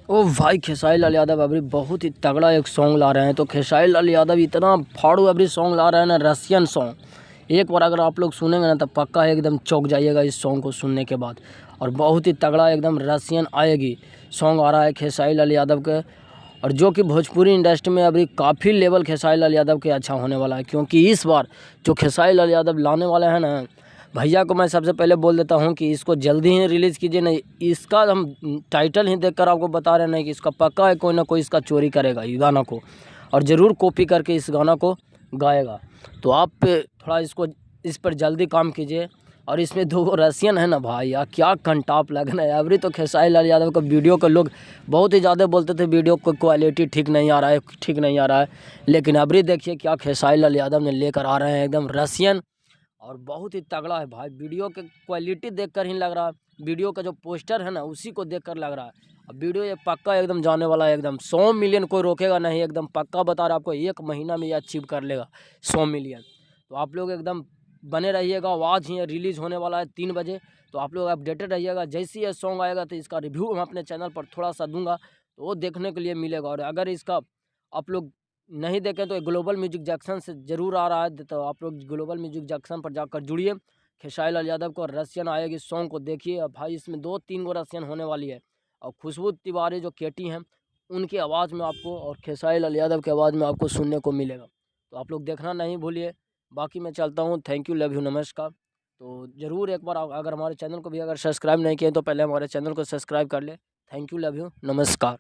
ओ भाई खेसारी लाल यादव अभी बहुत ही तगड़ा एक सॉन्ग ला रहे हैं। तो खेसारी लाल यादव इतना फाड़ू अभी सॉन्ग ला रहे हैं ना, रसियन सॉन्ग। एक बार अगर आप लोग सुनेंगे ना तो पक्का एकदम चौंक जाइएगा इस सॉन्ग को सुनने के बाद। और बहुत ही तगड़ा एकदम रसियन आएगी सॉन्ग आ रहा है खेसारी लाल यादव के। और जो कि भोजपुरी इंडस्ट्री में अभी काफ़ी लेवल खेसारी लाल यादव के अच्छा होने वाला है, क्योंकि इस बार जो खेसारी लाल यादव लाने वाले हैं ना, भैया को मैं सबसे पहले बोल देता हूँ कि इसको जल्दी ही रिलीज़ कीजिए। नहीं, इसका हम टाइटल ही देखकर आपको बता रहे हैं कि इसका पक्का है कोई ना कोई इसका चोरी करेगा इस गाना को, और ज़रूर कॉपी करके इस गाना को गाएगा। तो आप थोड़ा इस पर जल्दी काम कीजिए। और इसमें दो रसियन है ना भाई, यार क्या कंटाप लगना है। अभी तो खेसारी लाल यादव का वीडियो को लोग बहुत ही ज़्यादा बोलते थे वीडियो को क्वालिटी ठीक नहीं आ रहा है, ठीक नहीं आ रहा है। लेकिन अभी देखिए क्या खेसारी लाल यादव ने लेकर आ रहे हैं एकदम रसियन, और बहुत ही तगड़ा है भाई। वीडियो के क्वालिटी देखकर ही लग रहा है, वीडियो का जो पोस्टर है ना उसी को देखकर लग रहा है। अब वीडियो ये पक्का एकदम जाने वाला है, एकदम 100 मिलियन कोई रोकेगा नहीं, एकदम पक्का बता रहा है आपको। 1 महीना में ये अचीव कर लेगा 100 मिलियन। तो आप लोग एकदम बने रहिएगा। आज ही रिलीज़ होने वाला है 3 बजे, तो आप लोग अपडेटेड रहिएगा। जैसे ही ये सॉन्ग आएगा तो इसका रिव्यू मैं अपने चैनल पर थोड़ा सा दूंगा, तो वो देखने के लिए मिलेगा। और अगर इसका आप लोग नहीं देखें तो ग्लोबल म्यूजिक जंक्शन से ज़रूर आ रहा है, तो आप लोग ग्लोबल म्यूजिक जंक्शन पर जाकर जुड़िए। खेसारी लाल यादव को रसियन आएगी सॉन्ग को देखिए। अब भाई इसमें 2-3 गो रसियन होने वाली है। और खुशबू तिवारी जो केटी हैं उनकी आवाज़ में आपको, और खेसारी लाल यादव की आवाज़ में आपको सुनने को मिलेगा। तो आप लोग देखना नहीं भूलिए। बाकी मैं चलता हूँ, थैंक यू, लव यू, नमस्कार। तो ज़रूर एक बार अगर हमारे चैनल को भी अगर सब्सक्राइब नहीं किए तो पहले हमारे चैनल को सब्सक्राइब कर ले। थैंक यू, लव यू, नमस्कार।